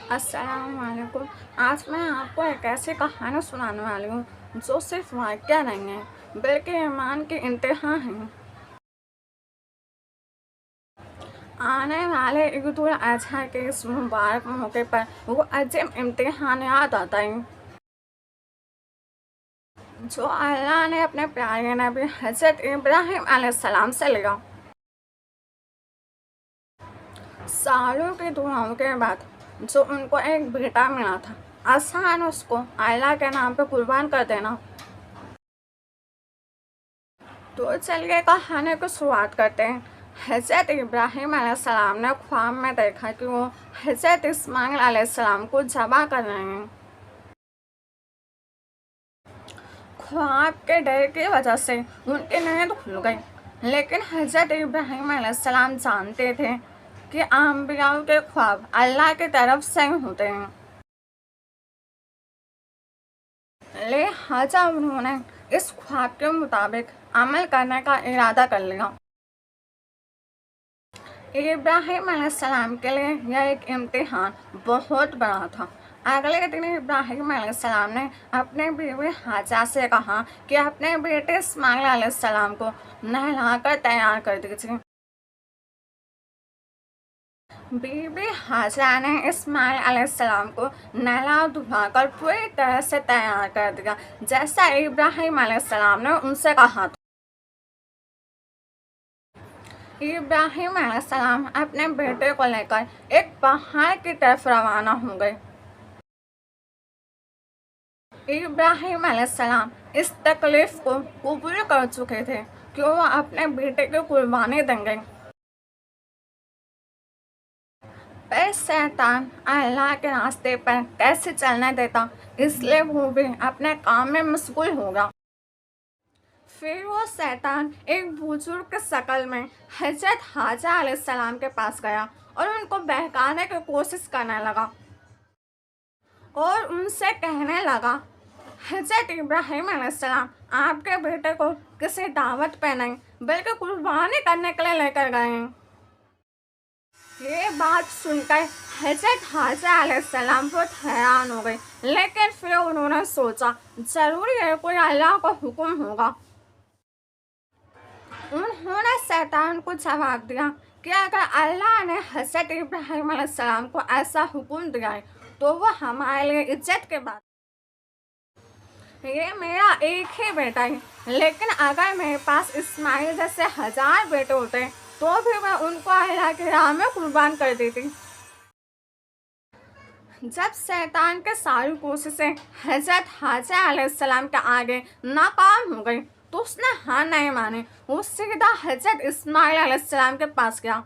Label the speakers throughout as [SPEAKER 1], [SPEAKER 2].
[SPEAKER 1] अस्सलामुअलैकुम। आज मैं आपको एक ऐसी कहानी सुनाने वाली हूँ जो सिर्फ वाक़या नहीं है बल्कि ईमान के इम्तिहान है। आने वाले ईद उल अज़हा के इस मुबारक मौके पर वो अजीब इम्तिहान याद आता है जो अल्लाह ने अपने प्यारे नबी हज़रत इब्राहीम अलैहिस्सलाम से लिया। सालों की दुआओं के बाद जो उनको एक बेटा मिला था, आसान उसको अल्लाह के नाम पे कुर्बान कर देना। तो चलिए कहानी को शुरुआत करते हैं। हज़रत इब्राहीम अलैहिस्सलाम ने ख्वाब में देखा कि वो हज़रत इस्माइल अलैहिस्सलाम को ज़बह कर रहे हैं। ख्वाब के डर की वजह से उनकी नींद खुल गई, लेकिन हज़रत इब्राहीम अलैहिस्सलाम जानते थे कि अंबियाओं के ख्वाब अल्लाह की तरफ से होते हैं। लिहाजा उन्होंने इस ख्वाब के मुताबिक अमल करने का इरादा कर लिया। इब्राहीम अलैहिस्सलाम के लिए यह एक इम्तिहान बहुत बड़ा था। अगले दिन इब्राहीम अलैहिस्सलाम ने अपने बीवी हाजा से कहा कि अपने बेटे इस्माइल अलैहिस्सलाम को नहलाकर तैयार कर दीजिए। बीवी हाजा ने इस्माइल अलैहिस्सलाम को नहला धुलाकर पूरी तरह से तैयार कर दिया, जैसा इब्राहीम अलैहिस्सलाम ने उनसे कहा था। इब्राहीम अलैहिस्सलाम अपने बेटे को लेकर एक पहाड़ की तरफ रवाना हो गए। इब्राहीम अलैहिस्सलाम इस तकलीफ को कबूल कर चुके थे कि वो अपने बेटे की कुर्बानी देंगे, पर शैतान अल्लाह के रास्ते पर कैसे चलने देता, इसलिए वो भी अपने काम में मशगूल होगा। फिर वो शैतान एक बुजुर्ग की शक्ल में हजरत हाजा अलैहिस्सलाम के पास गया और उनको बहकाने की कोशिश करने लगा और उनसे कहने लगा, हजरत इब्राहीम अलैहिस्सलाम आपके बेटे को किसी दावत पे नहीं बल्कि कुर्बानी करने के लिए लेकर गए हैं। ये बात सुनकर हजरत हाजा अलैहिस्सलाम बहुत हैरान हो गए, लेकिन फिर उन्होंने सोचा जरूर ये कोई अल्लाह का हुक्म होगा। उन्होंने शैतान को जवाब दिया कि अगर अल्लाह ने हजरत इब्राहीम अलैहिस्सलाम को ऐसा हुक्म दिया है तो वह हमारे लिए इज्जत के बात। ये मेरा एक ही बेटा है, लेकिन अगर मेरे पास इस्माइल जैसे 1000 बेटे होते तो भी मैं उनको अल्लाह की राह में कुर्बान कर देती। जब शैतान के सारी कोशिशें हजरत हाजा अलैहिस्सलाम के आगे नाकाम हो गई तो उसने हाँ नहीं मानी। वो सीधा हजरत इस्माइल अलैहिस्सलाम के पास गया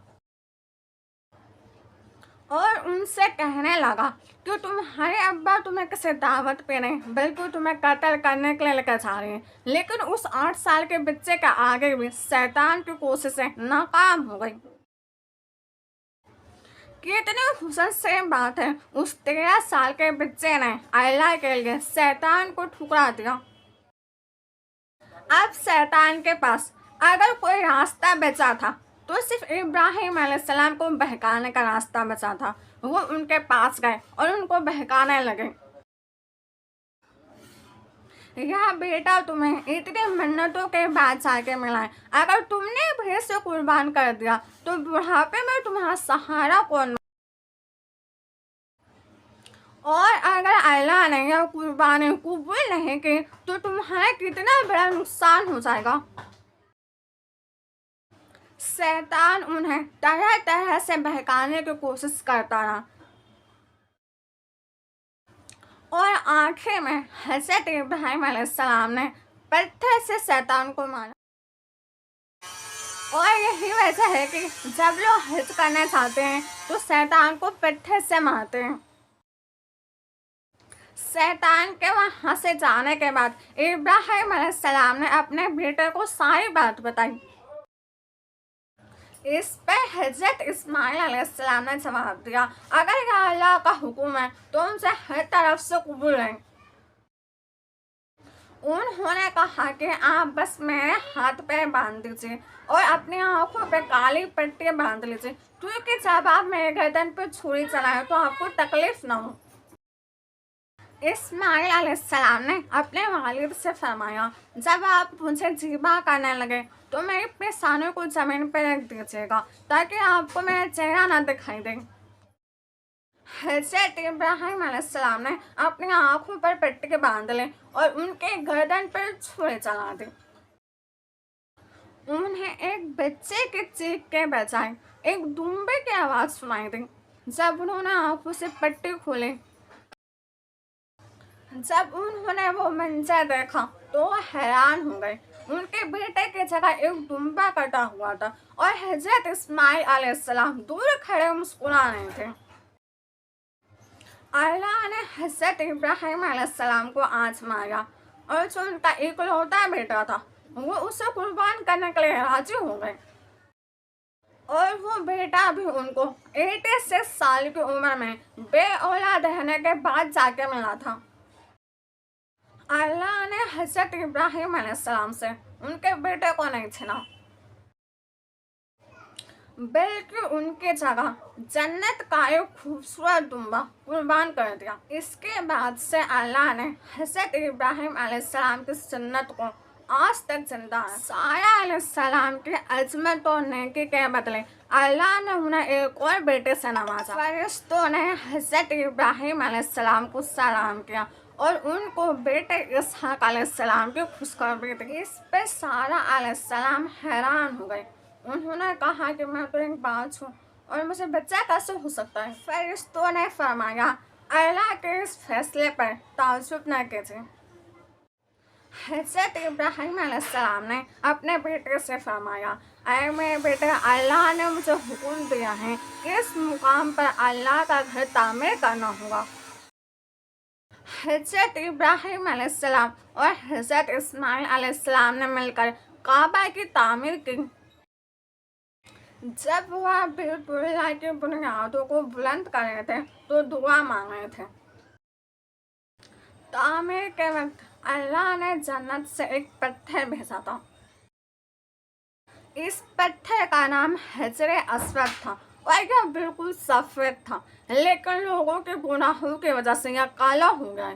[SPEAKER 1] और उनसे कहने लगा कि तुम्हारे अब्बा तुम्हें किसी दावत पे नहीं बल्कि तुम्हें कत्ल करने के लिए लेकर जा रहे हैं, लेकिन उस 8 साल के बच्चे के आगे भी शैतान की कोशिशें नाकाम हो गई। कितनी हुस्न से बात है, उस 13 साल के बच्चे ने अल्लाह के लिए शैतान को ठुकरा दिया। अब शैतान के पास अगर कोई रास्ता बचा था तो सिर्फ इब्राहीम अलैहिस्सलाम को बहकाने का रास्ता बचा था। वो उनके पास गए और उनको बहकाने लगे, यह बेटा तुम्हें इतनी मिन्नतों के बाद जाके मिला है, अगर तुमने भी इसे कुर्बान कर दिया तो बुढ़ापे में तुम्हारा सहारा कौन। और अगर अल्लाह ने यह कुर्बानी कबूल नहीं की तो तुम्हारा कितना बड़ा नुकसान हो जाएगा। शैतान उन्हें तरह तरह से बहकाने की कोशिश करता रहा और आखिर में हजरत इब्राहीम अलैहिस्सलाम ने पत्थर से शैतान को मारा। और यही वजह है कि जब लोग हज करना चाहते हैं तो शैतान को पत्थर से मारते हैं। शैतान के वहाँ से जाने के बाद इब्राहीम अलैहिस्सलाम ने अपने बेटे को सारी बात बताई। इस पर हजरत इस्माइल अलैहिस्सलाम ने जवाब दिया, अगर यह अल्लाह का हुक्म है तो उनसे हर तरफ से कबूल है। उन्होंने कहा कि आप बस मेरे हाथ पैर बांध दीजिए और अपनी आंखों पे काली पट्टी बांध लीजिए, क्योंकि जब आप मेरे गर्दन पर छुरी चलाएं तो आपको तकलीफ ना हो। इस्माइल अलैहिस्सलाम ने अपने वालिद से फरमाया, जब आप मुझे ज़िबा करने लगे तो मेरे पेशानों को ज़मीन पर रख दीजिएगा ताकि आपको मेरा चेहरा ना दिखाई दे। हज़रत इब्राहीम अलैहिस्सलाम ने अपनी आंखों पर पट्टी बांध ली और उनके गर्दन पर छुरी चला दी। उन्हें एक बच्चे के चीख के बजाय एक दुम्बे की आवाज़ सुनाई दी। जब उन्होंने आंखों से पट्टी खोली, जब उन्होंने वो मंजर देखा तो वो हैरान हो गए। उनके बेटे की जगह एक दुम्बा कटा हुआ था और हज़रत इस्माइल अलैहिस्सलाम दूर खड़े मुस्कुरा रहे थे। अल्लाह ने हज़रत इब्राहीम अलैहिस्सलाम को आजमाया और जो उनका इकलौता बेटा था वो उसे कुर्बान करने के लिए राजी हो गए। और वो बेटा भी उनको 86 साल की उम्र में बे औलाद रहने के बाद जाके मिला था। अल्लाह ने हज़रत इब्राहीम अलैहिस्सलाम से उनके बेटे को नहीं छीना, बल्कि उनकी जगह जन्नत का एक खूबसूरत दुम्बा कुर्बान कर दिया। इसके बाद से अल्लाह ने हज़रत इब्राहीम अलैहिस्सलाम की सुन्नत को आज तक जिंदा है। सारा अलैहिस्सलाम की अजमत और नेकी के बदले अल्लाह ने उन्हें एक और बेटे से नवाजा। फरिश्तों ने हज़रत इब्राहीम अलैहिस्सलाम को सलाम किया और उनको बेटे इसहाक अलैहिस्सलाम की खुशखबरी दी। इस पर सारा अलैहिस्सलाम हैरान हो गए। उन्होंने कहा कि मैं तो एक बाँझ हूँ और मुझे बच्चा कैसे हो सकता है। फरिश्तों ने फरमाया, अल्लाह के इस फैसले पर ताज्जुब न कीजिए। हज़रत इब्राहीम अलैहिस्सलाम ने अपने बेटे से फरमाया, ऐ मेरे बेटे, अल्लाह ने मुझे हुक्म दिया है कि इस मुकाम पर अल्लाह का घर तामीर करना होगा। हज़रत इब्राहीम अलैहिस्सलाम और हज़रत इस्माइल अलैहिस्सलाम ने मिलकर काबा की तामीर की। जब वह बैतुल्लाह की बुनियादों को बुलंद कर रहे थे तो दुआ मांग रहे थे। तामीर के वक्त अल्लाह ने जन्नत से एक पत्थर भेजा था। इस पत्थर का नाम हजर अस्वद था और यह बिल्कुल सफ़ेद था, लेकिन लोगों के गुनाहों की वजह से यह काला हो गया।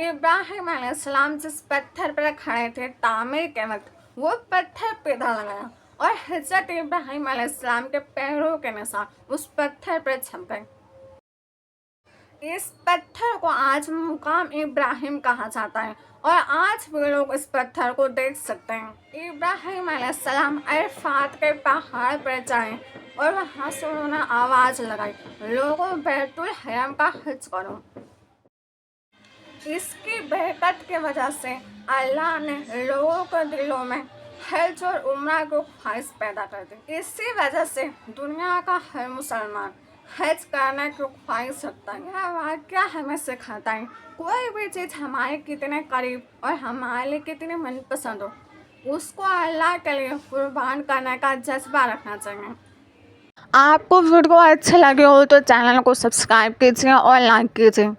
[SPEAKER 1] इब्राहीम अलैहिस्सलाम जिस पत्थर पर खड़े थे तामीर के वक्त, वो पत्थर पिघल गया और हज़रत इब्राहीम अलैहिस्सलाम के पैरों के निशान उस पत्थर पर छप गए। इस पत्थर को आज मुकाम इब्राहिम कहा जाता है और आज भी लोग इस पत्थर को देख सकते हैं। इब्राहीम अलैहिस्सलाम अरफात के पहाड़ पर जाए और वहाँ से उन्होंने आवाज़ लगाई, लोगों बैतुल हरम का हज करो। इसकी बरकत की वजह से अल्लाह ने लोगों के दिलों में हज और उम्रा को ख्वाहिश पैदा कर दी। इसी वजह से दुनिया का हर मुसलमान हज करने की ख्वाहिश रखता है। यह वाक़या हमें सिखाता है कोई भी चीज़ हमारे कितने करीब और हमारे लिए कितनी मनपसंद हो, उसको अल्लाह के लिए कुर्बान करने का जज्बा रखना चाहिए। आपको वीडियो अच्छे लगे हो तो चैनल को सब्सक्राइब कीजिए और लाइक कीजिए।